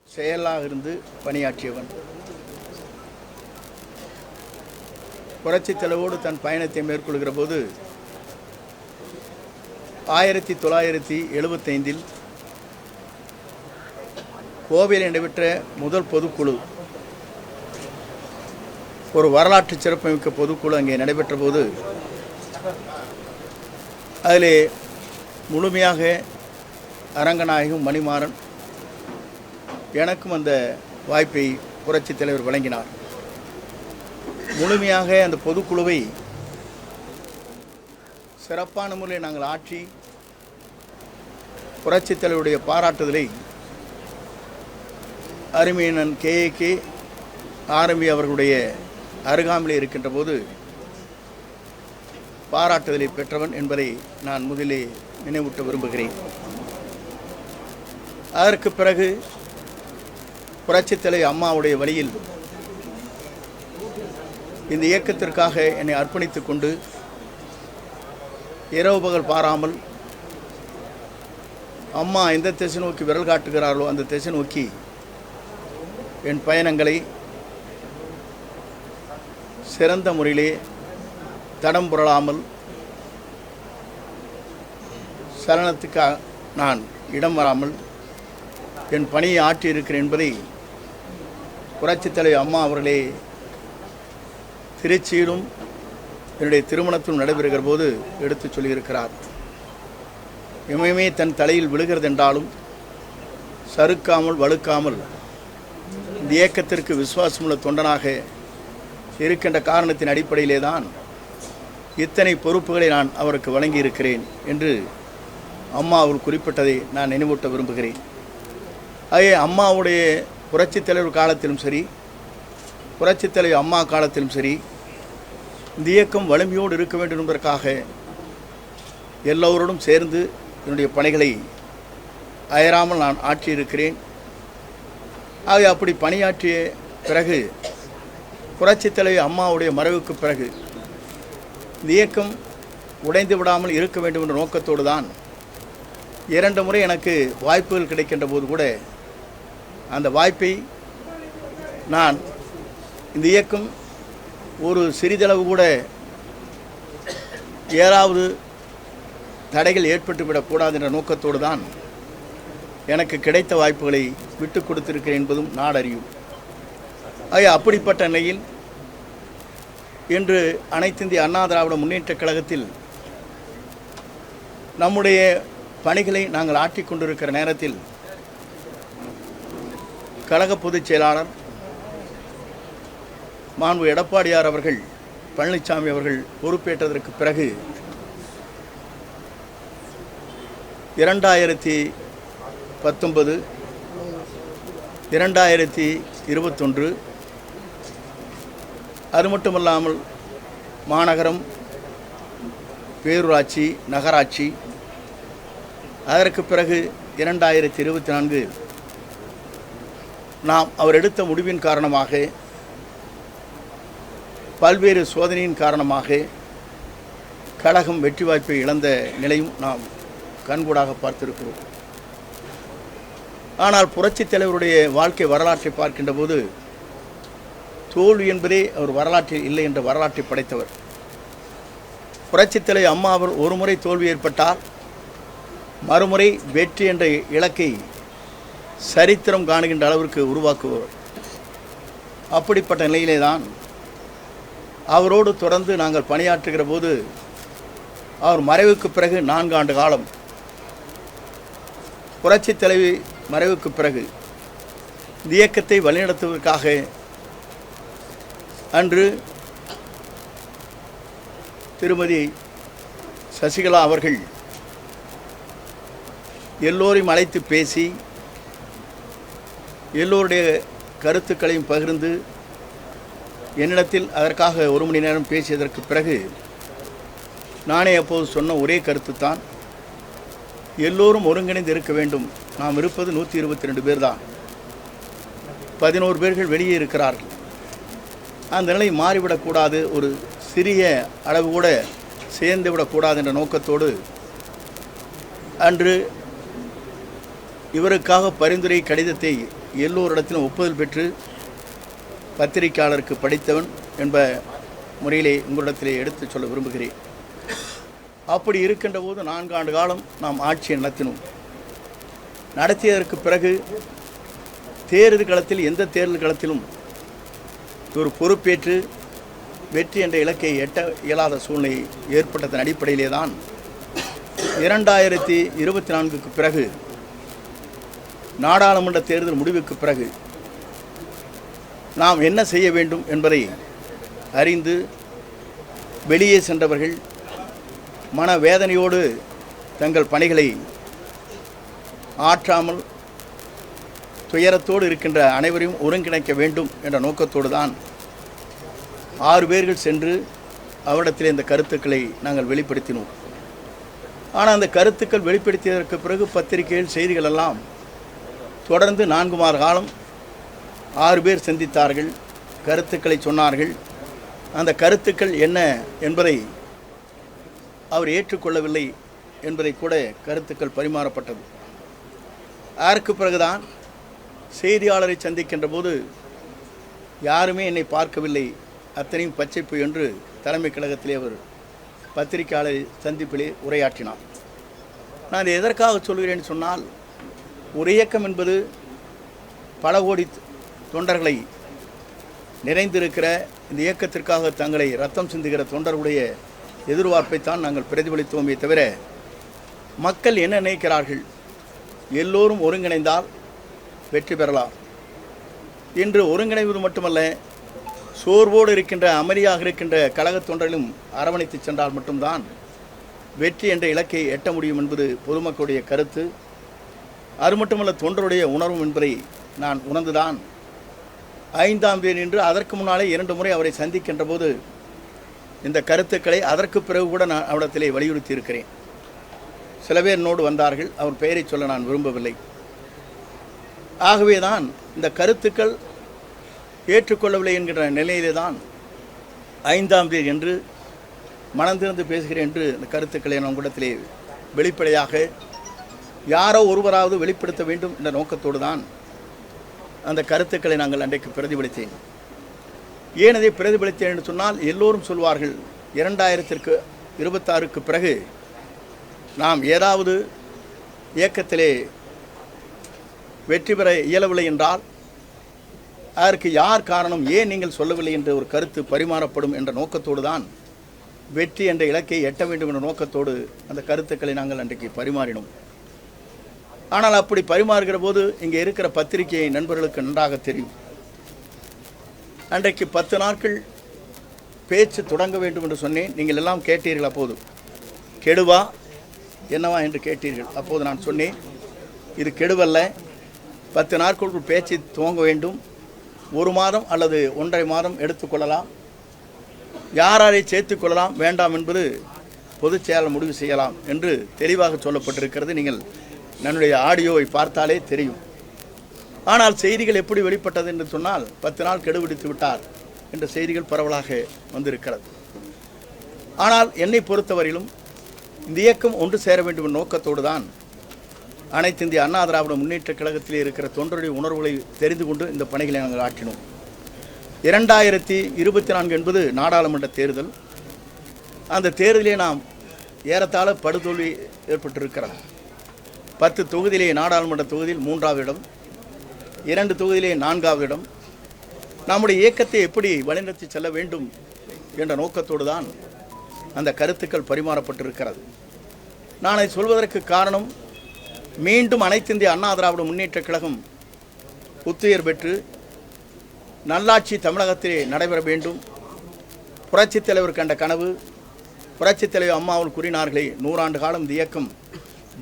செயலாக இருந்து பணியாற்றியவன். புரட்சித் தலைவோடு தன் பயணத்தை மேற்கொள்கிற போது 1975 கோவையில் நடைபெற்ற முதல் பொதுக்குழு, ஒரு வரலாற்று சிறப்புமிக்க பொதுக்குழு அங்கே நடைபெற்ற போது அதிலே முழுமையாக அரங்கநாயகம் மணிமாறன் எனக்கும் அந்த வாய்ப்பை புரட்சித் தலைவர் வழங்கினார். முழுமையாக அந்த பொதுக்குழுவை சிறப்பான முறையில் நாங்கள் ஆற்றி புரட்சித் தலைவருடைய பாராட்டுதலை அருமையனன் KAK ஆரம்பி அவர்களுடைய அருகாமையில் இருக்கின்ற போது பாராட்டுதலை பெற்றவன் என்பதை நான் முதலே நினைவூட்ட விரும்புகிறேன். அதற்கு பிறகு புரட்சித் தலைவர் அம்மாவுடைய வழியில் இந்த இயக்கத்திற்காக என்னை அர்ப்பணித்துக் கொண்டு இரவு பகல் பாராமல் அம்மா எந்த திசை நோக்கி விரல் காட்டுகிறார்களோ அந்த திசை நோக்கி என் பயணங்களை சிறந்த முறையிலே தடம் புரளாமல் சலனத்துக்கு நான் இடம் வராமல் என் பணியை ஆற்றியிருக்கிறேன் என்பதை புரட்சித் தலைவர் அம்மா அவர்களே திருச்சியிலும் என்னுடைய திருமணத்திலும் நடைபெறுகிற போது எடுத்து சொல்லியிருக்கிறார். இமயமே தன் தலையில் விழுகிறது என்றாலும் சறுக்காமல் வழுக்காமல் இந்த இயக்கத்திற்கு விசுவாசமுள்ள தொண்டனாக இருக்கின்ற காரணத்தின் அடிப்படையிலே தான் இத்தனை பொறுப்புகளை நான் அவருக்கு வழங்கியிருக்கிறேன் என்று அம்மா அவர் குறிப்பிட்டதை நான் நினைவூட்ட விரும்புகிறேன். ஆகவே அம்மாவுடைய புரட்சித் தலைவர் காலத்திலும் சரி, புரட்சித் தலைவர் அம்மா காலத்திலும் சரி, இந்த இயக்கம் வலிமையோடு இருக்க வேண்டும் என்பதற்காக எல்லோரோடும் சேர்ந்து என்னுடைய பணிகளை அயராமல் நான் ஆற்றியிருக்கிறேன். ஆகவே அப்படி பணியாற்றிய பிறகு புரட்சித் தலைவர் அம்மாவுடைய மறைவுக்கு பிறகு இந்த இயக்கம் உடைந்து விடாமல் இருக்க வேண்டும் என்ற நோக்கத்தோடு தான் 2 முறை எனக்கு வாய்ப்புகள் கிடைக்கின்ற போது கூட அந்த வாய்ப்பை நான் இந்த இயக்கம் ஒரு சிறிதளவு கூட ஏதாவது தடைகள் ஏற்பட்டுவிடக்கூடாது என்ற நோக்கத்தோடு தான் எனக்கு கிடைத்த வாய்ப்புகளை விட்டு கொடுத்திருக்கிறேன் என்பதும் நாடறியும். ஆக அப்படிப்பட்ட நிலையில் இன்று அனைத்திந்திய அண்ணா திராவிட முன்னேற்றக் கழகத்தில் நம்முடைய பணிகளை நாங்கள் ஆற்றிக் கொண்டிருக்கிற நேரத்தில் கழக பொதுச் செயலாளர் மாண்பு எடப்பாடியார் அவர்கள், பழனிசாமி அவர்கள் பொறுப்பேற்றதற்கு பிறகு 2019, 2021 அது மட்டுமல்லாமல் மாநகரம், பேரூராட்சி, நகராட்சி, அதற்கு பிறகு 2024 நாம் அவர் எடுத்த முடிவின் காரணமாக, பல்வேறு சோதனையின் காரணமாக கழகம் வெற்றி வாய்ப்பை இழந்த நிலையும் நாம் கண்கூடாக பார்த்திருக்கிறோம். ஆனால் புரட்சித் தலைவருடைய வாழ்க்கை வரலாற்றை பார்க்கின்ற போது தோல்வி என்பதே அவர் வரலாற்றில் இல்லை என்ற வரலாற்றை படைத்தவர். புரட்சித் தலைவர் அம்மா அவர் ஒரு முறை தோல்வி ஏற்பட்டால் மறுமுறை வெற்றி என்ற இலக்கை சரித்திரம் காணுகின்ற அளவிற்கு உருவாக்குவார். அப்படிப்பட்ட நிலையிலே தான் அவரோடு தொடர்ந்து நாங்கள் பணியாற்றுகிற போது அவர் மறைவுக்கு பிறகு 4 ஆண்டு காலம், புரட்சித் தலைவி மறைவுக்கு பிறகு இந்த இயக்கத்தை வழிநடத்துவதற்காக அன்று திருமதி சசிகலா அவர்கள் எல்லோரையும் அழைத்து பேசி எல்லோருடைய கருத்துக்களையும் பகிர்ந்து என்னிடத்தில் அதற்காக 1 மணி நேரம் பேசியதற்கு பிறகு நானே அப்போது சொன்ன ஒரே கருத்து தான், எல்லோரும் ஒருங்கிணைந்து இருக்க வேண்டும். நாம் இருப்பது 122 பேர் தான். 11 பேர்கள் வெளியே இருக்கிறார்கள். அந்த நிலை மாறிவிடக்கூடாது, ஒரு சிறிய அளவு கூட சேர்ந்து விடக்கூடாது என்ற நோக்கத்தோடு அன்று இவருக்காக பரிந்துரை கடிதத்தை எல்லோரிடத்திலும் ஒப்புதல் பெற்று பத்திரிகையாளருக்கு படித்தவன் என்ப முறையிலே உங்களிடத்திலே எடுத்து சொல்ல விரும்புகிறேன். அப்படி இருக்கின்ற போது 4 ஆண்டு காலம் நாம் ஆட்சியை நடத்தினோம். நடத்தியதற்கு பிறகு தேர்தல் களத்தில் எந்த தேர்தல் களத்திலும் ஒரு பொறுப்பேற்று வெற்றி என்ற இலக்கை எட்ட இயலாத சூழ்நிலை ஏற்பட்டதன் அடிப்படையிலே தான் 2024க்கு பிறகு நாடாளுமன்ற தேர்தல் முடிவுக்கு பிறகு நாம் என்ன செய்ய வேண்டும் என்பதை அறிந்து வெளியே சென்றவர்கள் மனவேதனையோடு தங்கள் பணிகளை ஆற்றாமல் துயரத்தோடு இருக்கின்ற அனைவரையும் ஒருங்கிணைக்க வேண்டும் என்ற நோக்கத்தோடு தான் 6 பேர்கள் சென்று அவரிடத்தில் இந்த கருத்துக்களை நாங்கள் வெளிப்படுத்தினோம். ஆனால் அந்த கருத்துக்கள் வெளிப்படுத்தியதற்கு பிறகு பத்திரிகைகள் செய்திகள் எல்லாம் தொடர்ந்து 4 மாத காலம் 6 பேர் சந்தித்தார்கள், கருத்துக்களை சொன்னார்கள். அந்த கருத்துக்கள் என்ன என்பதை அவர் ஏற்றுக்கொள்ளவில்லை என்பதை கூட கருத்துக்கள் பரிமாறப்பட்டது. அதற்கு பிறகுதான் செய்தியாளரை சந்திக்கின்ற போது யாருமே என்னை பார்க்கவில்லை, அத்தனையும் பச்சைப்பு என்று தலைமை கழகத்திலே அவர் பத்திரிகையாளர் சந்திப்பிலே உரையாற்றினார். நான் எதற்காக சொல்கிறேன் சொன்னால், ஒரு இயக்கம் என்பது பல கோடி தொண்டர்களை நிறைந்திருக்கிற இந்த இயக்கத்திற்காக தங்களை ரத்தம் சிந்துகிற தொண்டர்களுடைய எதிர்பார்ப்பைத்தான் நாங்கள் பிரதிபலித்தோமே தவிர மக்கள் என்ன நினைக்கிறார்கள், எல்லோரும் ஒருங்கிணைந்தால் வெற்றி பெறலாம் என்று ஒருங்கிணைவது மட்டுமல்ல, சோர்வோடு இருக்கின்ற அமைதியாக இருக்கின்ற கழக தொண்டர்களும் அரவணைத்து சென்றால் மட்டும்தான் வெற்றி என்ற இலக்கை எட்ட முடியும் என்பது பொதுமக்களுடைய கருத்து. அது மட்டுமல்ல, தொண்டருடைய உணர்வும் என்பதை நான் உணர்ந்துதான் 5ஆம் தேதி என்று அதற்கு முன்னாலே 2 முறை அவரை சந்திக்கின்ற போது இந்த கருத்துக்களை அதற்கு பிறகு கூட நான் அவரிடத்திலே வலியுறுத்தி இருக்கிறேன். சில பேர் என்னோடு வந்தார்கள், அவர் பெயரை சொல்ல நான் விரும்பவில்லை. ஆகவே தான் இந்த கருத்துக்கள் ஏற்றுக்கொள்ளவில்லை என்கிற நிலையிலே தான் 5ஆம் தேதி என்று மனந்திறந்து பேசுகிறேன் என்று இந்த கருத்துக்களை நான் உங்களிடத்திலே வெளிப்படையாக யாரோ ஒருவராவது வெளிப்படுத்த வேண்டும் என்ற நோக்கத்தோடு தான் அந்த கருத்துக்களை நாங்கள் அன்றைக்கு பிரதிபலித்தேன். ஏன் அதை பிரதிபலித்தேன் என்று சொன்னால், எல்லோரும் சொல்வார்கள் 2026க்கு பிறகு நாம் ஏதாவது இயக்கத்திலே வெற்றி பெற இயலவில்லை என்றால் அதற்கு யார் காரணம், ஏன் நீங்கள் சொல்லவில்லை என்ற ஒரு கருத்து பரிமாறப்படும் என்ற நோக்கத்தோடு தான் வெற்றி என்ற இலக்கை எட்ட வேண்டும் என்ற நோக்கத்தோடு அந்த கருத்துக்களை நாங்கள் அன்றைக்கு பரிமாறினோம். ஆனால் அப்படி பரிமாறுகிற போது இங்கே இருக்கிற பத்திரிகை நண்பர்களுக்கு நன்றாக தெரியும். அன்றைக்கு 10 நாட்கள் பேச்சு தொடங்க வேண்டும் என்று சொன்னேன். நீங்கள் எல்லாம் கேட்டீர்கள். அப்போது கெடுவா என்னவா என்று கேட்டீர்கள். அப்போது நான் சொன்னேன், இது கெடுவல்ல, 10 நாட்களுக்குள் பேச்சு துவங்க வேண்டும். 1 மாதம் அல்லது 1.5 மாதம் எடுத்துக்கொள்ளலாம், யாரை சேர்த்துக்கொள்ளலாம் வேண்டாம் என்பது பொதுச் செயலாளர் முடிவு செய்யலாம் என்று தெளிவாக சொல்லப்பட்டிருக்கிறது. நீங்கள் என்னுடைய ஆடியோவை பார்த்தாலே தெரியும். ஆனால் செய்திகள் எப்படி வெளிப்பட்டது என்று சொன்னால், 10 நாள் கெடுபிடித்து விட்டார் என்ற செய்திகள் பரவலாக வந்திருக்கிறது. ஆனால் என்னை பொறுத்தவரையிலும் இந்த இயக்கம் ஒன்று சேர வேண்டும் என்ற நோக்கத்தோடு தான் அனைத்து இந்திய அண்ணா திராவிட முன்னேற்ற கழகத்திலே இருக்கிற தொண்டருடைய உணர்வுகளை தெரிந்து கொண்டு இந்த பணிகளை நாங்கள் ஆற்றினோம். 2024 என்பது நாடாளுமன்ற தேர்தல். அந்த தேர்தலிலே நாம் ஏறத்தாழ படுதோல்வி ஏற்பட்டிருக்கிறது. 10 தொகுதியிலே நாடாளுமன்ற தொகுதியில் 3ஆவது இடம், 2 தொகுதியிலே 4ஆவது இடம். நம்முடைய இயக்கத்தை எப்படி வழிநடத்தி செல்ல வேண்டும் என்ற நோக்கத்தோடு தான் அந்த கருத்துக்கள் பரிமாறப்பட்டிருக்கிறது. நான் அதை சொல்வதற்கு காரணம், மீண்டும் அனைத்து இந்திய அண்ணா திராவிட முன்னேற்ற கழகம் புத்துயிர் பெற்று நல்லாட்சி தமிழகத்திலே நடைபெற வேண்டும். புரட்சித் தலைவர் கண்ட கனவு, புரட்சித் தலைவர் அம்மாவில் கூறினார்களே, 100 ஆண்டு காலம் இந்த இயக்கம்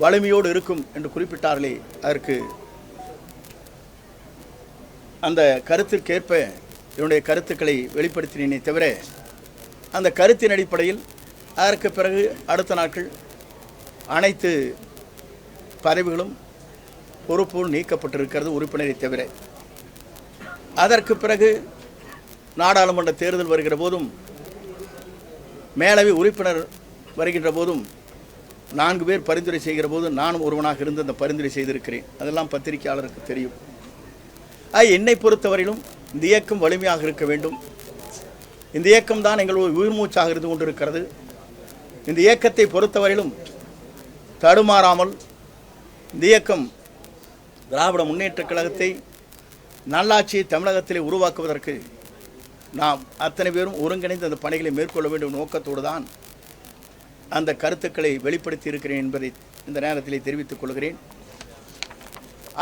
வலிமையோடு இருக்கும் என்று குறிப்பிட்டார்களே, அதற்கு அந்த கருத்திற்கேற்ப என்னுடைய கருத்துக்களை வெளிப்படுத்தினேனே தவிர, அந்த கருத்தின் அடிப்படையில் அதற்கு பிறகு அடுத்த நாட்கள் அனைத்து பதவிகளும் பொறுப்புகள் நீக்கப்பட்டிருக்கிறது, உறுப்பினரை தவிர. அதற்கு பிறகு நாடாளுமன்ற தேர்தல் வருகிற போதும் மேலவை உறுப்பினர் வருகின்ற போதும் 4 பேர் பரிந்துரை செய்கிற போது நானும் ஒருவனாக இருந்து அந்த பரிந்துரை செய்திருக்கிறேன். அதெல்லாம் பத்திரிகையாளருக்கு தெரியும். என்னை பொறுத்தவரையிலும் இந்த இயக்கம் வலிமையாக இருக்க வேண்டும். இந்த இயக்கம் தான் எங்கள் உயிர் மூச்சாக இருந்து கொண்டிருக்கிறது. இந்த இயக்கத்தை பொறுத்தவரையிலும் தடுமாறாமல் இந்த இயக்கம் திராவிட முன்னேற்றக் கழகத்தை நல்லாட்சியை தமிழகத்திலே உருவாக்குவதற்கு நாம் அத்தனை பேரும் ஒருங்கிணைந்து அந்த பணிகளை மேற்கொள்ள வேண்டும் நோக்கத்தோடு தான் அந்த கருத்துக்களை வெளிப்படுத்தி இருக்கிறேன் என்பதை இந்த நேரத்திலே தெரிவித்துக் கொள்கிறேன்.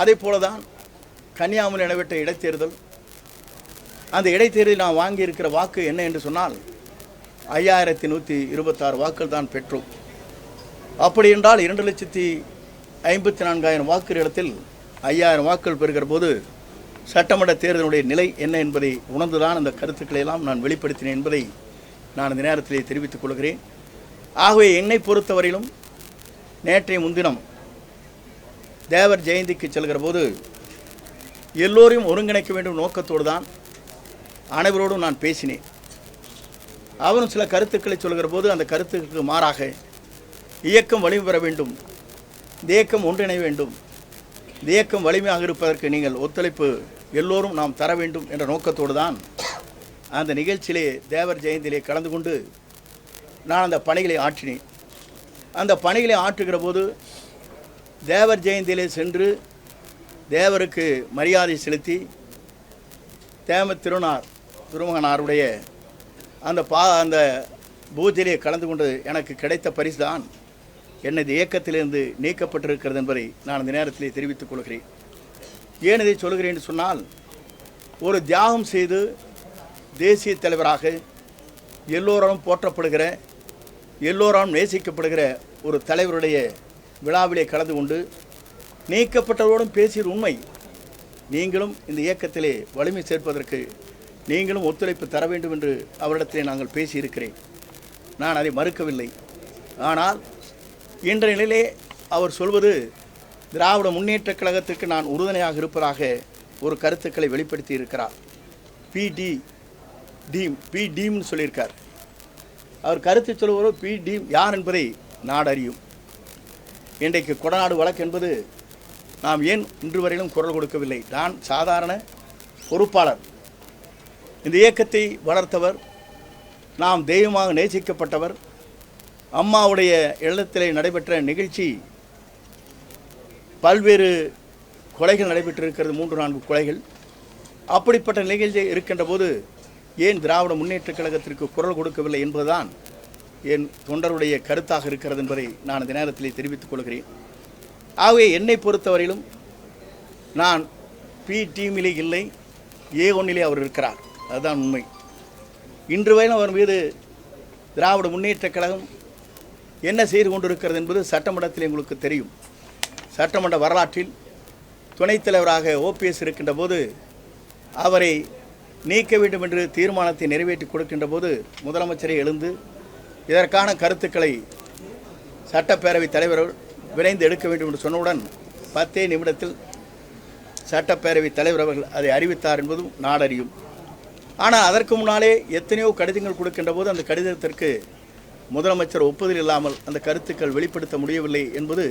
அதே போல தான் கன்னியாகுமரி நடைபெற்ற இடைத்தேர்தல், அந்த இடைத்தேர்தலில் நாம் வாங்கியிருக்கிற வாக்கு என்ன என்று சொன்னால் 5126 வாக்குகள் தான் பெற்றோம். அப்படி என்றால் 2,54,000 வாக்கு இடத்தில் 5000 வாக்குகள் பெறுகிற போது சட்டமன்ற தேர்தலுடைய நிலை என்ன என்பதை உணர்ந்துதான் அந்த கருத்துக்களை எல்லாம் நான் வெளிப்படுத்தினேன் என்பதை நான் இந்த நேரத்திலே தெரிவித்துக் கொள்கிறேன். ஆகவே என்னை பொறுத்தவரையிலும் நேற்றைய முன்தினம் தேவர் ஜெயந்திக்கு செல்கிற போது எல்லோரையும் ஒருங்கிணைக்க வேண்டும் நோக்கத்தோடு தான் அனைவரோடும் நான் பேசினேன். அவரும் சில கருத்துக்களை சொல்கிற போது அந்த கருத்துக்கு மாறாக இயக்கம் வலிமை பெற வேண்டும், இந்த இயக்கம் ஒன்றிணைய வேண்டும், இந்த இயக்கம் வலிமையாக இருப்பதற்கு நீங்கள் ஒத்துழைப்பு எல்லோரும் நாம் தர வேண்டும் என்ற நோக்கத்தோடு தான் அந்த நிகழ்ச்சியிலே தேவர் ஜெயந்தியிலே கலந்து கொண்டு நான் அந்த பணிகளை ஆற்றினேன். அந்த பணிகளை ஆற்றுகிற போது தேவர் ஜெயந்தியிலே சென்று தேவருக்கு மரியாதை செலுத்தி திருமகனாருடைய அந்த பூஜையிலே கலந்து கொண்டு எனக்கு கிடைத்த பரிசு தான் எனது இயக்கத்திலிருந்து நீக்கப்பட்டிருக்கிறது என்பதை நான் இந்த நேரத்திலே தெரிவித்துக் கொள்கிறேன். ஏன் இதை சொல்கிறேன் என்று சொன்னால், ஒரு தியாகம் செய்து தேசிய தலைவராக எல்லோராலும் போற்றப்படுகிற, எல்லோராலும் நேசிக்கப்படுகிற ஒரு தலைவருடைய விழாவிலே கலந்து கொண்டு நீக்கப்பட்டவரோடும் பேசியது உண்மை. நீங்களும் இந்த இயக்கத்திலே வலிமை சேர்ப்பதற்கு நீங்களும் ஒத்துழைப்பு தர வேண்டும் என்று அவரிடத்திலே நாங்கள் பேசியிருக்கிறேன். நான் அதை மறுக்கவில்லை. ஆனால் இன்றைய நிலையிலே அவர் சொல்வது திராவிட முன்னேற்றக் கழகத்திற்கு நான் உறுதுணையாக இருப்பதாக ஒரு கருத்துக்களை வெளிப்படுத்தி இருக்கிறார். பி டீம்னு சொல்லியிருக்கார். அவர் கருத்து சொல்லுவோர் பி டீம் யார் என்பதை நாடு அறியும். இன்றைக்கு கொடநாடு வழக்கு என்பது நாம் ஏன் இன்று வரையிலும் குரல் கொடுக்கவில்லை? நான் சாதாரண பொறுப்பாளர். இந்த இயக்கத்தை வளர்த்தவர், நாம் தெய்வமாக நேசிக்கப்பட்டவர். அம்மாவுடைய இல்லத்திலே நடைபெற்ற நிகழ்ச்சி, பல்வேறு கொலைகள் நடைபெற்றிருக்கிறது, 3-4 கொலைகள். அப்படிப்பட்ட நிகழ்ச்சி இருக்கின்ற போது ஏன் திராவிட முன்னேற்றக் கழகத்திற்கு குரல் கொடுக்கவில்லை என்பதுதான் என் தொண்டருடைய கருத்தாக இருக்கிறது என்பதை நான் இந்த நேரத்திலே தெரிவித்துக் கொள்கிறேன். ஆகவே என்னை பொறுத்தவரையிலும் நான் பி டீமிலே இல்லை, A1 அவர் இருக்கிறார். அதுதான் உண்மை. இன்று வரையிலும் அவர் மீது திராவிட முன்னேற்றக் கழகம் என்ன செய்து கொண்டிருக்கிறது என்பது சட்டமன்றத்தில் எங்களுக்கு தெரியும். சட்டமன்ற வரலாற்றில் துணைத் தலைவராக OPS இருக்கின்ற போது அவரை நீக்க வேண்டும் என்று தீர்மானத்தை நிறைவேற்றி கொடுக்கின்ற போது முதலமைச்சரை எழுந்து இதற்கான கருத்துக்களை சட்டப்பேரவைத் தலைவர் விரைந்து எடுக்க வேண்டும் என்று சொன்னவுடன் 10 நிமிடத்தில் சட்டப்பேரவைத் தலைவர் அவர்கள் அதை அறிவித்தார் என்பதும் நாடறியும். ஆனால் அதற்கு முன்னாலே எத்தனையோ கடிதங்கள் கொடுக்கின்ற போது அந்த கடிதத்திற்கு முதலமைச்சர் ஒப்புதல் இல்லாமல் அந்த கருத்துக்கள் வெளிப்படுத்த முடியவில்லை என்பது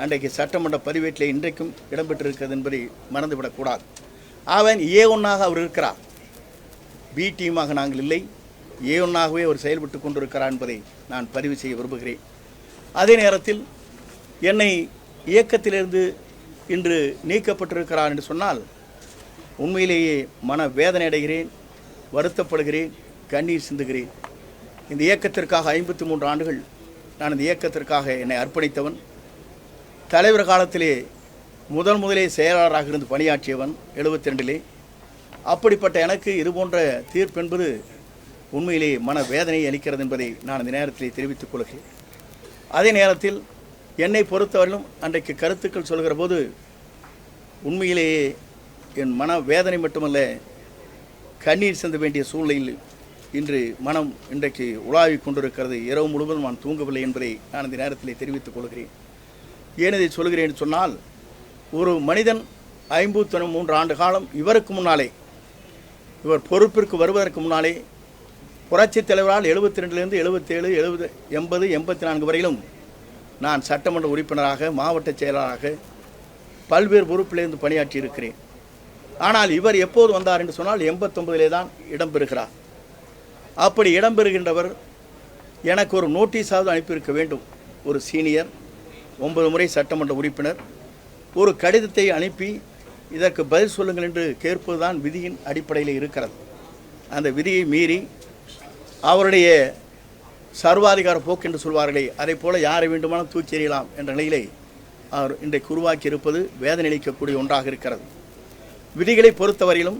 அன்றைக்கு சட்டமன்ற பதிவேட்டில் இன்றைக்கும் இடம்பெற்றிருக்கிறது என்பதை மறந்துவிடக்கூடாது. அவன் A1 அவர் இருக்கிறார், பி டீமாக நாங்கள் இல்லை, A1 அவர் செயல்பட்டு கொண்டிருக்கிறார் என்பதை நான் பதிவு செய்ய விரும்புகிறேன். அதே நேரத்தில் என்னை இயக்கத்திலிருந்து இன்று நீக்கப்பட்டிருக்கிறார் என்று சொன்னால் உண்மையிலேயே மன வேதனை அடைகிறேன், வருத்தப்படுகிறேன், கண்ணீர் சிந்துகிறேன். இந்த இயக்கத்திற்காக 53 ஆண்டுகள் நான் இந்த இயக்கத்திற்காக என்னை அர்ப்பணித்தவன். தலைவர் காலத்திலே முதலே செயலாளராக இருந்து பணியாற்றியவன் 72. அப்படிப்பட்ட எனக்கு இதுபோன்ற தீர்ப்பு என்பது உண்மையிலேயே மன வேதனையை அளிக்கிறது என்பதை நான் இந்த நேரத்திலே தெரிவித்துக் கொள்கிறேன். அதே நேரத்தில் என்னை பொறுத்தவரையிலும் அன்றைக்கு கருத்துக்கள் சொல்கிற போது உண்மையிலேயே என் மன வேதனை மட்டுமல்ல, கண்ணீர் சிந்த வேண்டிய சூழ்நிலையில் இன்று மனம் இன்றைக்கு உலாவிக் கொண்டிருக்கிறது. இரவு முழுவதும் நான் தூங்கவில்லை என்பதை நான் இந்த நேரத்திலே தெரிவித்துக் கொள்கிறேன். ஏன் இதை சொல்கிறேன் சொன்னால், ஒரு மனிதன் 53 ஆண்டு காலம் இவருக்கு முன்னாலே இவர் பொறுப்பிற்கு வருவதற்கு முன்னாலே புரட்சித் தலைவரால் 72லேருந்து 77, 70, 80, 84 வரையிலும் நான் சட்டமன்ற உறுப்பினராக, மாவட்ட செயலாளராக பல்வேறு பொறுப்பிலிருந்து பணியாற்றி இருக்கிறேன். ஆனால் இவர் எப்போது வந்தார் என்று சொன்னால் 89 தான் இடம்பெறுகிறார். அப்படி இடம்பெறுகின்றவர் எனக்கு ஒரு நோட்டீஸாவது அனுப்பியிருக்க வேண்டும். ஒரு சீனியர் 9 முறை சட்டமன்ற உறுப்பினர் ஒரு கடிதத்தை அனுப்பி இதற்கு பதில் சொல்லுங்கள் என்று கேட்பதுதான் விதியின் அடிப்படையில் இருக்கிறது. அந்த விதியை மீறி அவருடைய சர்வாதிகார போக்கு என்று சொல்வார்களே, அதை போல யாரை வேண்டுமானால் தூக்கி எறியலாம் என்ற நிலையிலே அவர் இன்றைக்கு உருவாக்கி இருப்பது வேதனை அளிக்கக்கூடிய ஒன்றாக இருக்கிறது. விதிகளை பொறுத்தவரையிலும்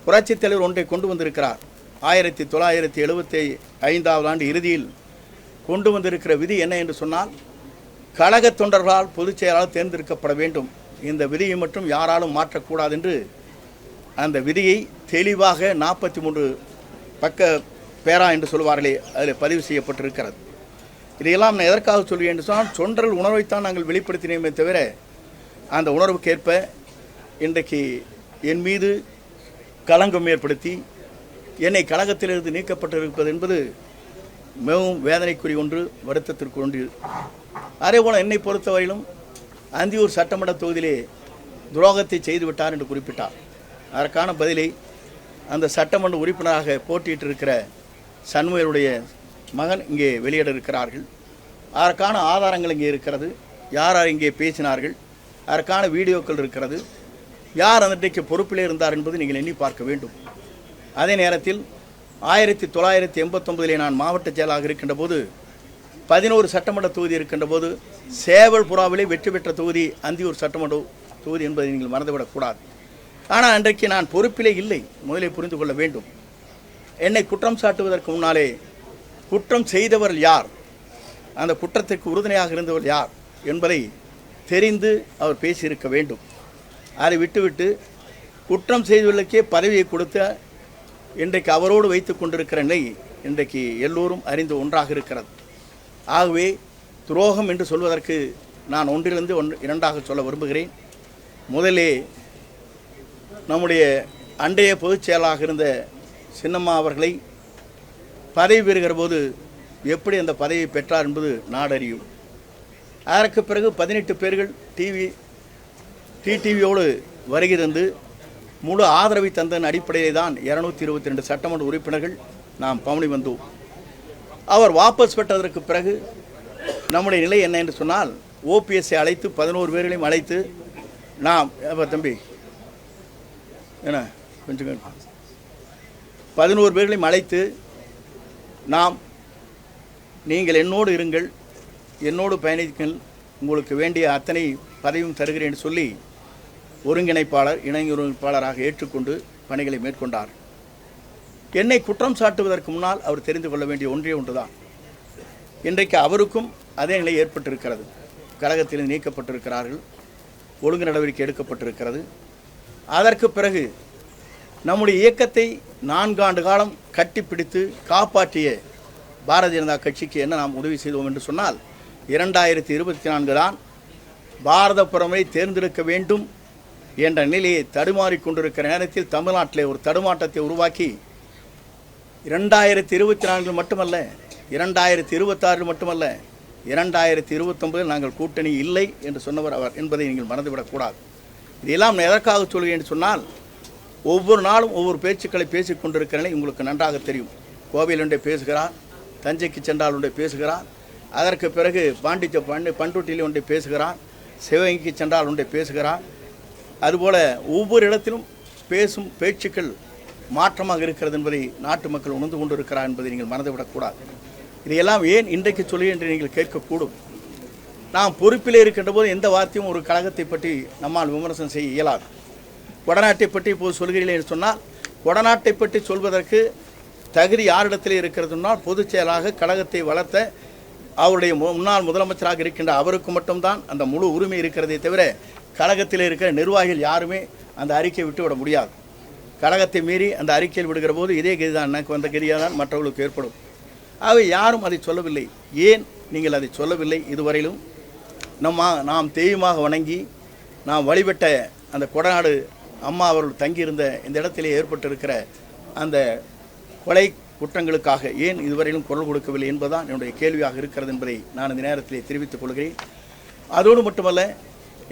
புரட்சித் தலைவர் ஒன்றை கொண்டு வந்திருக்கிறார். 1975 ஆண்டு இறுதியில் கொண்டு வந்திருக்கிற விதி என்ன என்று சொன்னால், கழக தொண்டர்களால் பொதுச் செயலாளர் தேர்ந்தெடுக்கப்பட வேண்டும். இந்த விதியை மட்டும் யாராலும் மாற்றக்கூடாது என்று அந்த விதியை தெளிவாக 43 பக்க பேரா என்று சொல்வார்களே, அதில் பதிவு செய்யப்பட்டிருக்கிறது. இதையெல்லாம் நான் எதற்காக சொல்வேன் என்று சொன்னால், தொண்டர்கள் உணர்வைத்தான் நாங்கள் வெளிப்படுத்தினோமே தவிர அந்த உணர்வுக்கேற்ப இன்றைக்கு என் மீது களங்கம் ஏற்படுத்தி என்னை கழகத்திலிருந்து நீக்கப்பட்டிருப்பது என்பது மிகவும் வேதனைக்குரிய ஒன்று, வருத்தத்திற்கு ஒன்று. அதேபோல் என்னை பொறுத்தவரையிலும் அந்தியூர் சட்டமன்ற தொகுதியிலே துரோகத்தை செய்துவிட்டார் என்று குறிப்பிட்டார். அதற்கான பதிலை அந்த சட்டமன்ற உறுப்பினராக போட்டியிட்டிருக்கிற சண்முகருடைய மகன் இங்கே வெளியிட இருக்கிறார்கள். அதற்கான ஆதாரங்கள் இங்கே இருக்கிறது. யார் இங்கே பேசினார்கள், அதற்கான வீடியோக்கள் இருக்கிறது. யார் அன்றைக்கு பொறுப்பிலே இருந்தார் என்பது நீங்கள் எண்ணி பார்க்க வேண்டும். அதே நேரத்தில் 1989 நான் மாவட்ட செயலாளராக இருக்கின்ற போது 11 சட்டமன்ற தொகுதி இருக்கின்ற போது சேவல் புறாவிலே வெற்றி பெற்ற தொகுதி அந்தியூர் சட்டமன்ற தொகுதி என்பதை நீங்கள் மறந்துவிடக்கூடாது. ஆனால் அன்றைக்கு நான் பொறுப்பிலே இல்லை, முதலில் புரிந்து கொள்ள வேண்டும். என்னை குற்றம் சாட்டுவதற்கு முன்னாலே குற்றம் செய்தவர் யார், அந்த குற்றத்திற்கு உறுதுணையாக இருந்தவர் யார் என்பதை தெரிந்து அவர் பேசியிருக்க வேண்டும். அதை விட்டுவிட்டு குற்றம் செய்தவர்களுக்கே பதவியை கொடுத்த இன்றைக்கு அவரோடு வைத்து கொண்டிருக்கிற நிலை இன்றைக்கு எல்லோரும் அறிந்த ஒன்றாக இருக்கிறது. ஆகவே துரோகம் என்று சொல்வதற்கு நான் ஒன்றிலிருந்து இரண்டாக சொல்ல விரும்புகிறேன். முதலே நம்முடைய அன்றைய பொதுச் செயலாளராக இருந்த சின்னம்மா அவர்களை பதவி பெறுகிற போது எப்படி அந்த பதவியை பெற்றார் என்பது நாடறியும். அதற்கு பிறகு 18 பேர்கள் டிடிவியோடு வருகை தந்து முழு ஆதரவை தந்தன் அடிப்படையில் தான் 222 சட்டமன்ற உறுப்பினர்கள் நாம் பவனி வந்தோம். அவர் வாபஸ் பெற்றதற்கு பிறகு நம்முடைய நிலை என்ன என்று சொன்னால், ஓபிஎஸ்ஐ அழைத்து 11 பேர்களையும் அழைத்து நாம் தம்பி என்ன கொஞ்சம் 11 பேர்களையும் அழைத்து நாம் நீங்கள் என்னோடு இருங்கள், என்னோடு பயணிகள், உங்களுக்கு வேண்டிய அத்தனை பதவியும் தருகிறேன் என்று சொல்லி ஒருங்கிணைப்பாளர் இணை ஒருங்கிணைப்பாளராக ஏற்றுக்கொண்டு பணிகளை மேற்கொண்டார். என்னை குற்றம் சாட்டுவதற்கு முன்னால் அவர் தெரிந்து கொள்ள வேண்டிய ஒன்றே ஒன்றுதான், இன்றைக்கு அவருக்கும் அதே நிலை ஏற்பட்டிருக்கிறது. கழகத்தில் நீக்கப்பட்டிருக்கிறார்கள், ஒழுங்கு நடவடிக்கை எடுக்கப்பட்டிருக்கிறது. அதற்கு பிறகு நம்முடைய இயக்கத்தை 4 ஆண்டு காலம் கட்டிப்பிடித்து காப்பாற்றிய பாரதிய ஜனதா கட்சிக்கு என்ன நாம் உதவி செய்தோம் என்று சொன்னால், 2024 தான் பாரத பிரதமரை தேர்ந்தெடுக்க வேண்டும் என்ற நிலையை தடுமாறிக்கொண்டிருக்கிற நேரத்தில் தமிழ்நாட்டில் ஒரு தடுமாற்றத்தை உருவாக்கி 2024 மட்டுமல்ல, 2026 மட்டுமல்ல, 2029 நாங்கள் கூட்டணி இல்லை என்று சொன்னவர் அவர் என்பதை நீங்கள் மறந்துவிடக்கூடாது. இதெல்லாம் எதற்காக சொல்கிறேன் என்று சொன்னால், ஒவ்வொரு நாளும் ஒவ்வொரு பேச்சுக்களை பேசிக் கொண்டிருக்கிறேன். உங்களுக்கு நன்றாக தெரியும். கோவையில் ஒன்றை பேசுகிறார், தஞ்சைக்கு சென்றால் ஒன்றை பேசுகிறார், அதற்கு பிறகு பண்ருட்டியில் ஒன்றை பேசுகிறார், சிவகங்கைக்கு சென்றால் ஒன்றை பேசுகிறார். அதுபோல் ஒவ்வொரு இடத்திலும் பேசும் பேச்சுக்கள் மாற்றமாக இருக்கிறது என்பதை நாட்டு மக்கள் உணர்ந்து கொண்டிருக்கிறார் என்பதை நீங்கள் மறந்துவிடக்கூடாது. இதையெல்லாம் ஏன் இன்றைக்கு சொல்லி என்று நீங்கள் கேட்கக்கூடும். நாம் பொறுப்பிலே இருக்கின்ற போது எந்த வார்த்தையும் ஒரு கழகத்தை பற்றி நம்மால் விமர்சனம் செய்ய இயலாது. கொடநாட்டை பற்றி இப்போது சொல்கிறீர்கள் என்று சொன்னால், கொடநாட்டை பற்றி சொல்வதற்கு தகுதி யாரிடத்தில் இருக்கிறதுனால் பொதுச் செயலாக கழகத்தை வளர்த்த அவருடைய முன்னாள் முதலமைச்சராக இருக்கின்ற அவருக்கு மட்டும்தான் அந்த முழு உரிமை இருக்கிறதே தவிர கழகத்தில் இருக்கிற நிர்வாகிகள் யாருமே அந்த அறிக்கையை விட்டு விட முடியாது. கழகத்தை மீறி அந்த அறிக்கையில் விடுகிற போது இதே கதி தான், எனக்கு வந்த கதியாக தான் மற்றவர்களுக்கு ஏற்படும். ஆகவே யாரும் அதை சொல்லவில்லை. ஏன் நீங்கள் அதை சொல்லவில்லை? இதுவரையிலும் நாம் தெய்வமாக வணங்கி நாம் வழிபட்ட அந்த கொடநாடு அம்மா அவர்கள் தங்கியிருந்த இந்த இடத்திலே ஏற்பட்டிருக்கிற அந்த கொலை குற்றங்களுக்காக ஏன் இதுவரையிலும் குரல் கொடுக்கவில்லை என்பதுதான் என்னுடைய கேள்வியாக இருக்கிறது என்பதை நான் இந்த நேரத்திலே தெரிவித்துக் கொள்கிறேன். அதோடு மட்டுமல்ல,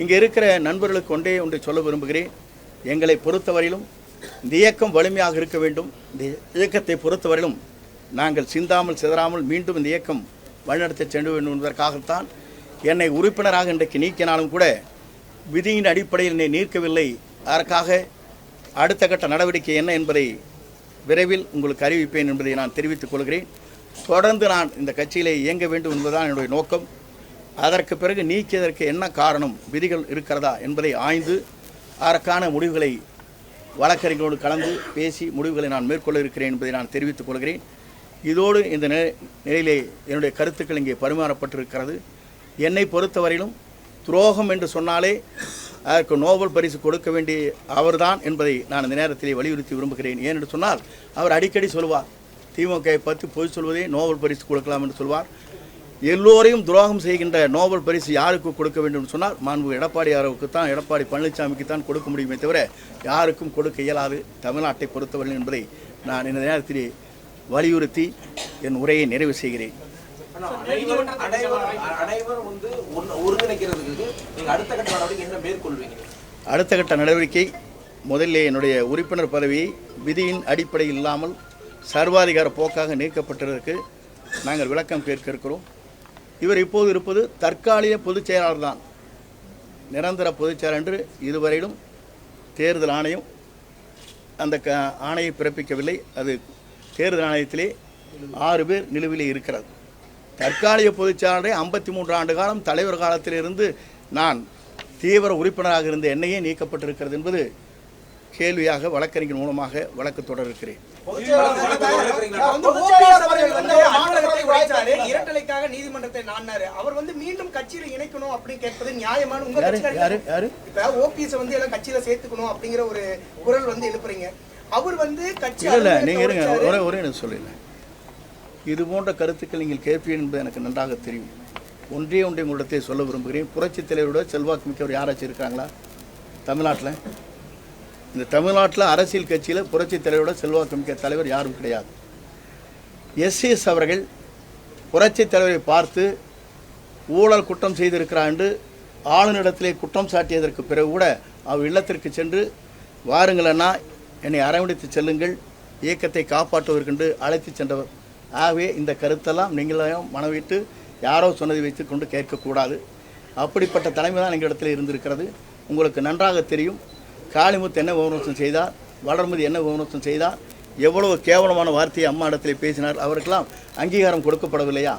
இங்கே இருக்கிற நண்பர்களுக்கு ஒன்றை சொல்ல விரும்புகிறேன். எங்களை பொறுத்தவரையிலும் இந்த இயக்கம் வலிமையாக இருக்க வேண்டும். இந்த இயக்கத்தை பொறுத்தவரையிலும் நாங்கள் சிந்தாமல் சிதறாமல் மீண்டும் இந்த இயக்கம் வழிநடத்த சென்று வேண்டும் என்பதற்காகத்தான் என்னை உறுப்பினராக இன்றைக்கு நீக்கினாலும் கூட விதியின் அடிப்படையில் என்னை நீக்கவில்லை. அதற்காக அடுத்த கட்ட நடவடிக்கை என்ன என்பதை விரைவில் உங்களுக்கு அறிவிப்பேன் என்பதை நான் தெரிவித்துக் கொள்கிறேன். தொடர்ந்து நான் இந்த கட்சியிலே இயங்க வேண்டும் என்பதுதான் என்னுடைய நோக்கம். அதற்கு பிறகு நீக்கியதற்கு என்ன காரணம், விதிகள் இருக்கிறதா என்பதை ஆய்ந்து அதற்கான முடிவுகளை வழக்கறிஞரோடு கலந்து பேசி முடிவுகளை நான் மேற்கொள்ள இருக்கிறேன் என்பதை நான் தெரிவித்துக் கொள்கிறேன். இதோடு இந்த நிலையிலே என்னுடைய கருத்துக்கள் இங்கே பரிமாறப்பட்டிருக்கிறது. என்னை பொறுத்தவரையிலும் துரோகம் என்று சொன்னாலே அதற்கு நோபல் பரிசு கொடுக்க வேண்டிய அவர்தான் என்பதை நான் இந்த நேரத்திலே வலியுறுத்தி விரும்புகிறேன். ஏனென்று சொன்னால் அவர் அடிக்கடி சொல்வார், திமுகவை பற்றி பொய் சொல்வதே நோபல் பரிசு கொடுக்கலாம் என்று சொல்வார். எல்லோரையும் துரோகம் செய்கின்ற நோபல் பரிசு யாருக்கு கொடுக்க வேண்டும் என்று சொன்னால் மாண்பு எடப்பாடியாருக்குத்தான், எடப்பாடி பழனிசாமிக்குத்தான் கொடுக்க முடியுமே தவிர யாருக்கும் கொடுக்க இயலாது தமிழ்நாட்டை பொறுத்தவரை என்பதை நான் இந்த நேரத்திலே வலியுறுத்தி என் உரையை நிறைவு செய்கிறேன். அடுத்த கட்ட நடவடிக்கை முதலில் என்னுடைய உறுப்பினர் பதவியை விதியின் அடிப்படையில் இல்லாமல் சர்வாதிகார போக்காக நீக்கப்பட்டதற்கு நாங்கள் விளக்கம் கேட்க இருக்கிறோம். இவர் இப்போது இருப்பது தற்காலிக பொதுச் செயலாளர் தான், நிரந்தர பொதுச் செயலாளர் என்று இதுவரையிலும் தேர்தல் ஆணையம் அந்த ஆணையை பிறப்பிக்கவில்லை. அது தேர்தல் ஆணையத்திலே 6 பேர் நிலுவிலே இருக்கிறது. தற்காலிக பொதுச் செயலாளரை 53 ஆண்டு காலம் தலைவர் காலத்திலிருந்து நான் தீவிர உறுப்பினராக இருந்த என்னையே நீக்கப்பட்டிருக்கிறது என்பது கேள்வியாக வழக்கறிஞர் மூலமாக வழக்கு தொடர இருக்கிறேன். இரட்டலைக்காக நீதிமன்றத்தை நாடினாரு. அவர் மீண்டும் கட்சியில இணைக்கணும் அப்படின்னு கேட்பது நியாயமான? உங்க ஓபிஎஸ் எல்லாம் கட்சியில சேர்த்துக்கணும் அப்படிங்கிற ஒரு குரல் எழுப்புறீங்க. அவர் கட்சி இல்ல, நீங்க இருங்க, ஒரே சொல்லல. இது போன்ற கருத்துக்கள் நீங்கள் கேட்பீர்கள் என்பது எனக்கு நன்றாக தெரியும். ஒன்றே உங்களிடத்தை சொல்ல விரும்புகிறேன். புரட்சித் தலைவரோட செல்வாக்கு மிக்கவர் யாராச்சும் இருக்காங்களா தமிழ்நாட்டில்? இந்த தமிழ்நாட்டில் அரசியல் கட்சியில் புரட்சித் தலைவரோட செல்வாக்கு மிக்க தலைவர் யாரும் கிடையாது. எஸ் அவர்கள் புரட்சித் தலைவரை பார்த்து ஊழல் குற்றம் செய்திருக்கிறார் என்று ஆளுநரிடத்திலே குற்றம் சாட்டியதற்கு பிறகு கூட அவர் இல்லத்திற்கு சென்று வாருங்களன்னா என்னை அரவணைத்து செல்லுங்கள், இயக்கத்தை காப்பாற்றுவதற்கென்று அழைத்து சென்றவர். ஆகவே இந்த கருத்தெல்லாம் நீங்களும் மனவிட்டு யாரோ சொன்னதை வைத்து கொண்டு கேட்கக்கூடாது. அப்படிப்பட்ட தலைமை தான் எங்கள் இடத்துல இருந்திருக்கிறது. உங்களுக்கு நன்றாக தெரியும். காளிமுத்து என்ன விமர்சனம் செய்தார், வளர்மதி என்ன விமர்சனம் செய்தார், எவ்வளவு கேவலமான வார்த்தையை அம்மா இடத்துல பேசினார். அவருக்கெல்லாம் அங்கீகாரம் கொடுக்கப்படவில்லையா?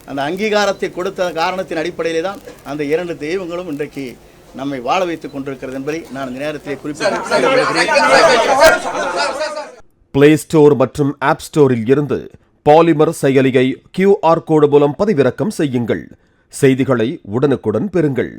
அந்த அங்கீகாரத்தை கொடுத்த காரணத்தின் அடிப்படையிலே தான் அந்த 2 தெய்வங்களும் இன்றைக்கு நம்மை வாழ வைத்துக் கொண்டிருக்கிறது என்பதை நான் இந்த நேரத்திலே குறிப்பிட்டேன். பிளே ஸ்டோர் மற்றும் ஆப் ஸ்டோரில் இருந்து பாலிமர் செயலியை QR கோடு மூலம் பதிவிறக்கம் செய்யுங்கள். செய்திகளை உடனுக்குடன் பெறுங்கள்.